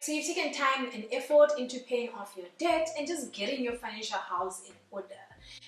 So you've taken time and effort into paying off your debt and just getting your financial house in order.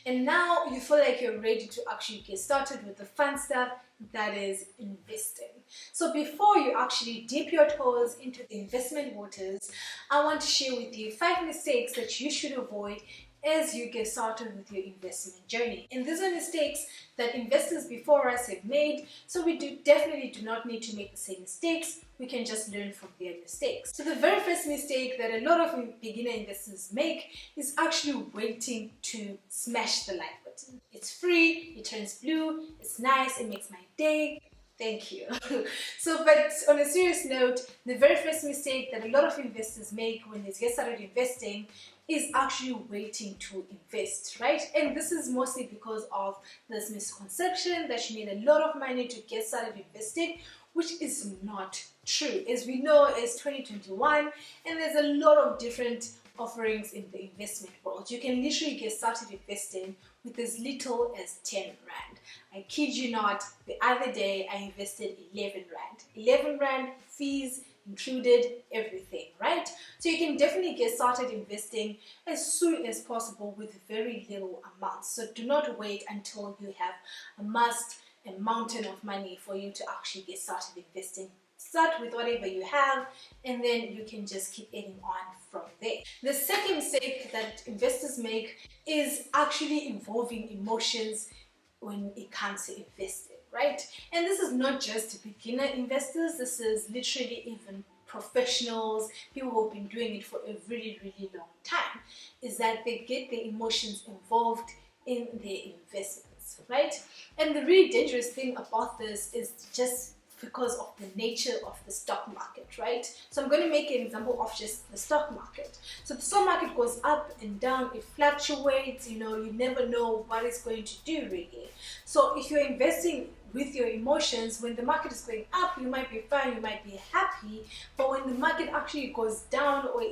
And now you feel like you're ready to actually get started with the fun stuff, that is investing. So before you actually dip your toes into the investment waters, I want to share with you 5 mistakes that you should avoid as you get started with your investment journey. And these are mistakes that investors before us have made, so we definitely do not need to make the same mistakes. We can just learn from their mistakes. So the very first mistake that a lot of beginner investors make is actually waiting to smash the like button. It's free, it turns blue, it's nice, it makes my day. Thank you. But on a serious note, the very first mistake that a lot of investors make when they get started investing is actually waiting to invest, right? And this is mostly because of this misconception that you need a lot of money to get started investing, which is not true. As we know, it's 2021 and there's a lot of different offerings in the investment world. You can literally get started investing with as little as 10 Rand. I kid you not, the other day I invested 11 Rand. 11 Rand, fees included, everything, right? So you can definitely get started investing as soon as possible with very little amounts. So do not wait until you have amassed a mountain of money for you to actually get started investing. Start with whatever you have and then you can just keep adding on from there. The second mistake that investors make is actually involving emotions when it comes to investing, right? And this is not just beginner investors, this is literally even professionals, people who have been doing it for a really, really long time, is that they get their emotions involved in their investments, right? And the really dangerous thing about this is just because of the nature of the stock market, right? So I'm going to make an example of just the stock market. So the stock market goes up and down, it fluctuates, you never know what it's going to do really. So if you're investing with your emotions, when the market is going up, you might be fine, you might be happy, but when the market actually goes down or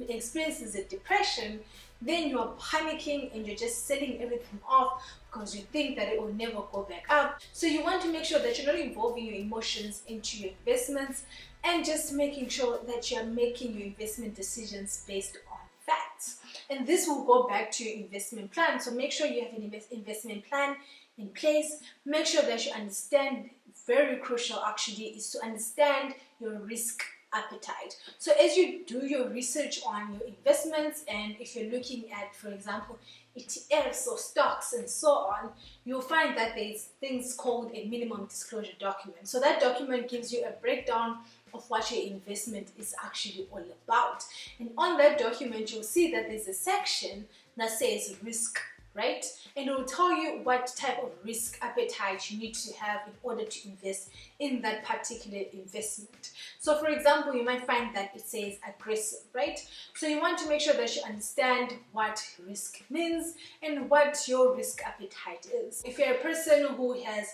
experiences a depression, then you are panicking and you're just selling everything off because you think that it will never go back up. So you want to make sure that you're not involving your emotions into your investments and just making sure that you're making your investment decisions based on facts. And this will go back to your investment plan. So make sure you have an investment plan in place. Make sure that you understand, very crucial actually, is to understand your risk appetite. So as you do your research on your investments, and if you're looking at, for example, ETFs or stocks and so on, you'll find that there's things called a minimum disclosure document. So that document gives you a breakdown of what your investment is actually all about. And on that document, you'll see that there's a section that says risk, right? And it will tell you what type of risk appetite you need to have in order to invest in that particular investment. So for example, you might find that it says aggressive, right? So you want to make sure that you understand what risk means and what your risk appetite is. If you're a person who has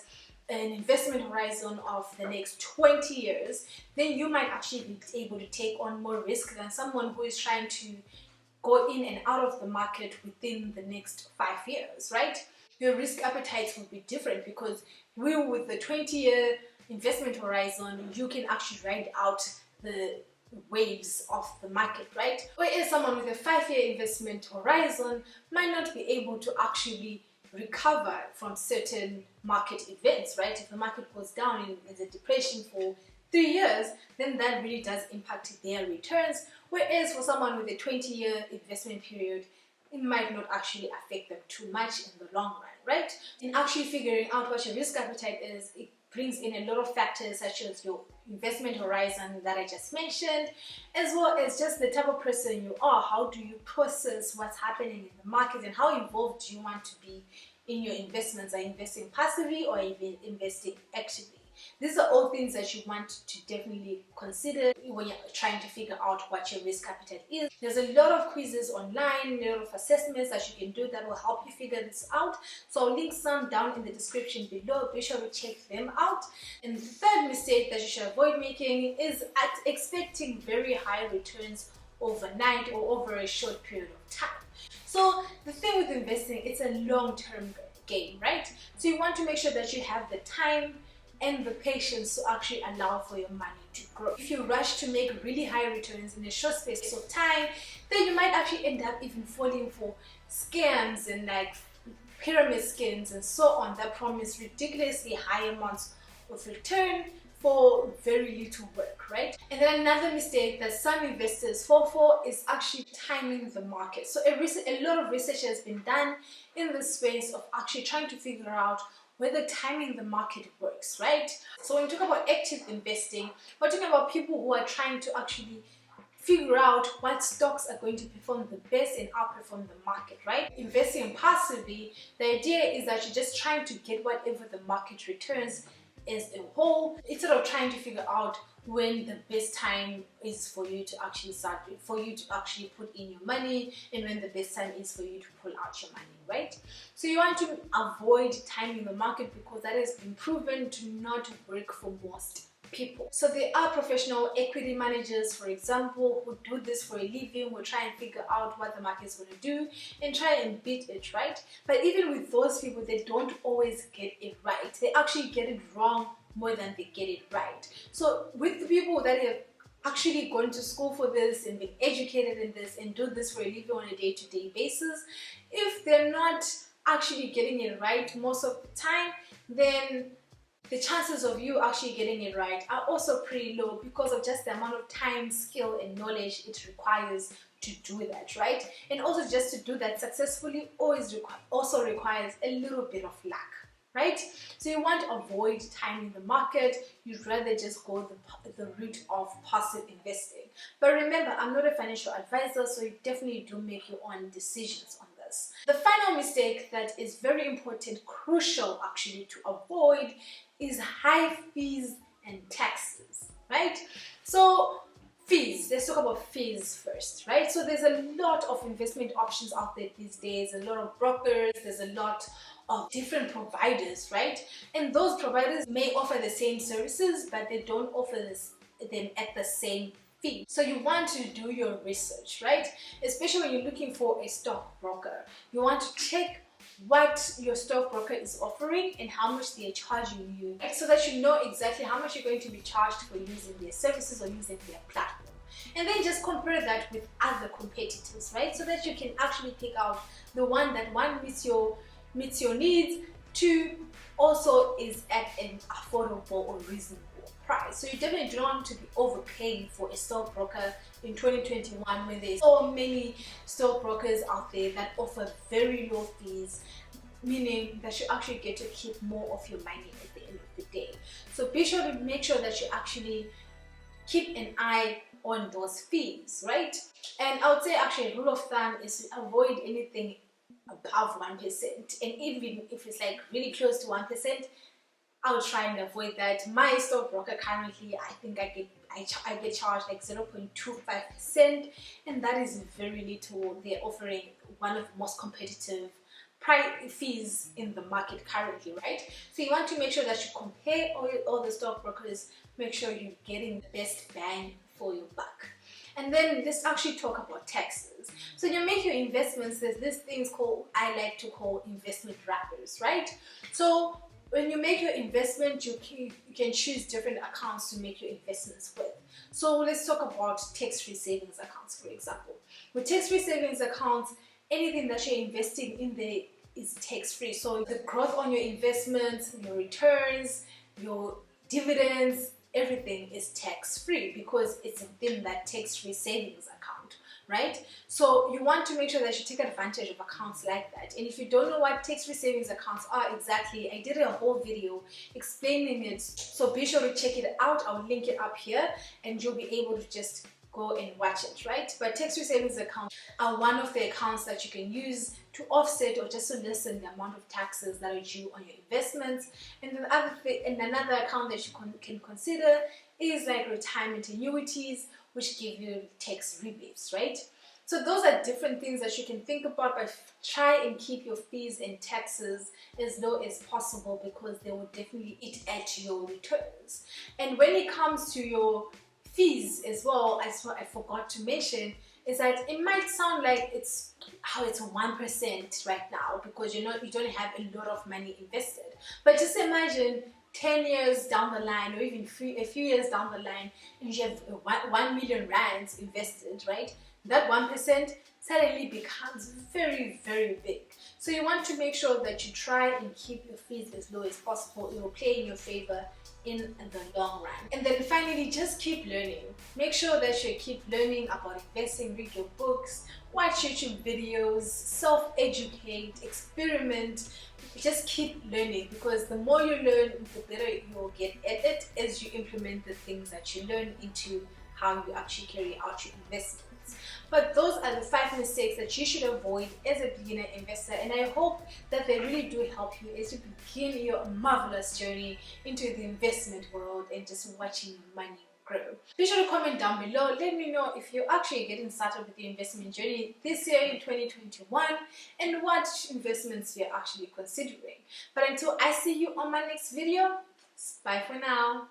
an investment horizon of the next 20 years, then you might actually be able to take on more risk than someone who is trying to go in and out of the market within the next 5 years, right? Your risk appetite will be different because with the 20-year investment horizon, you can actually ride out the waves of the market, right? Whereas someone with a 5-year investment horizon might not be able to actually recover from certain market events, right? If the market goes down and there's a depression for 3 years, then that really does impact their returns. Whereas for someone with a 20-year investment period, it might not actually affect them too much in the long run, right? In actually figuring out what your risk appetite is, it brings in a lot of factors such as your investment horizon that I just mentioned, as well as just the type of person you are. How do you process what's happening in the market and how involved do you want to be in your investments? Are you investing passively or are you investing actively? These are all things that you want to definitely consider when you're trying to figure out what your risk appetite is. There's a lot of quizzes online, a lot of assessments that you can do that will help you figure this out. So I'll link some down in the description below. Be sure to check them out. And the third mistake that you should avoid making is expecting very high returns overnight or over a short period of time. So the thing with investing, it's a long-term game, right? So you want to make sure that you have the time and the patience to actually allow for your money to grow. If you rush to make really high returns in a short space of time, then you might actually end up even falling for scams and like pyramid schemes and so on that promise ridiculously high amounts of return for very little work, right? And then another mistake that some investors fall for is actually timing the market. So a lot of research has been done in the space of actually trying to figure out whether timing the market works, right? So when we talk about active investing, we're talking about people who are trying to actually figure out what stocks are going to perform the best and outperform the market, right? Investing passively, the idea is that you're just trying to get whatever the market returns as a whole, instead of trying to figure out when the best time is for you to actually put in your money, and when the best time is for you to pull out your money, right? So you want to avoid timing the market because that has been proven to not work for most people. So there are professional equity managers, for example, who do this for a living, who try and figure out what the market is going to do and try and beat it, right? But even with those people, they don't always get it right. They actually get it wrong more than they get it right. So with the people that have actually gone to school for this and been educated in this and do this for a living on a day-to-day basis, if they're not actually getting it right most of the time, then the chances of you actually getting it right are also pretty low because of just the amount of time, skill, and knowledge it requires to do that, right? And also just to do that successfully also requires a little bit of luck, right? So you want to avoid timing the market. You'd rather just go the route of passive investing. But remember, I'm not a financial advisor, so you definitely do make your own decisions on this. The final mistake that is very important, crucial actually to avoid, is high fees and taxes, right? So fees, let's talk about fees first, right? So there's a lot of investment options out there these days, a lot of brokers, there's a lot of different providers, right? And those providers may offer the same services, but they don't offer them at the same fee. So you want to do your research, right? Especially when you're looking for a stockbroker. You want to check what your stockbroker is offering and how much they are charging you, right? So that you know exactly how much you're going to be charged for using their services or using their platform. And then just compare that with other competitors, right? So that you can actually pick out the one that meets your needs, two also is at an affordable or reasonable price. So you definitely don't want to be overpaying for a stockbroker in 2021 when there's so many stockbrokers out there that offer very low fees, meaning that you actually get to keep more of your money at the end of the day. So be sure to make sure that you actually keep an eye on those fees, right? And I would say actually a rule of thumb is to avoid anything above 1%, and even if it's like really close to 1%, I'll try and avoid that. My stockbroker currently, I think I get charged like 0.25%, and that is very little. They're offering one of the most competitive fees in the market currently, right? So you want to make sure that you compare all the stockbrokers, make sure you're getting the best bang for your buck. And then let's actually talk about taxes. So when you make your investments, there's these things I like to call investment wrappers, right? So when you make your investment, you can choose different accounts to make your investments with. So let's talk about tax-free savings accounts, for example. With tax-free savings accounts, anything that you're investing in there is tax-free. So the growth on your investments, your returns, your dividends, everything is tax-free because it's within that tax-free savings account, right? So you want to make sure that you take advantage of accounts like that. And if you don't know what tax-free savings accounts are exactly, I did a whole video explaining it. So be sure to check it out. I'll link it up here and you'll be able to just go and watch it, right? But tax-free savings accounts are one of the accounts that you can use to offset or just to lessen the amount of taxes that are due on your investments. And another account that you can consider is like retirement annuities, which give you tax rebates, right? So those are different things that you can think about, but try and keep your fees and taxes as low as possible because they will definitely eat at your returns. And when it comes to your fees as well, as what I forgot to mention, is that it might sound like it's 1% right now because you don't have a lot of money invested. But just imagine 10 years down the line, or even a few years down the line, and you have 1 million rands invested, right? That 1% suddenly becomes very, very big. So you want to make sure that you try and keep your fees as low as possible. It will play in your favor in the long run. And then finally, just keep learning. Make sure that you keep learning about investing, read your books, watch YouTube videos, self-educate, experiment. Just keep learning, because the more you learn, the better you'll get at it as you implement the things that you learn into how you actually carry out your investments. But those are the 5 mistakes that you should avoid as a beginner investor, and I hope that they really do help you as you begin your marvelous journey into the investment world and just watching your money grow. Be sure to comment down below. Let me know if you're actually getting started with the investment journey this year in 2021 and what investments you're actually considering. But until I see you on my next video, bye for now.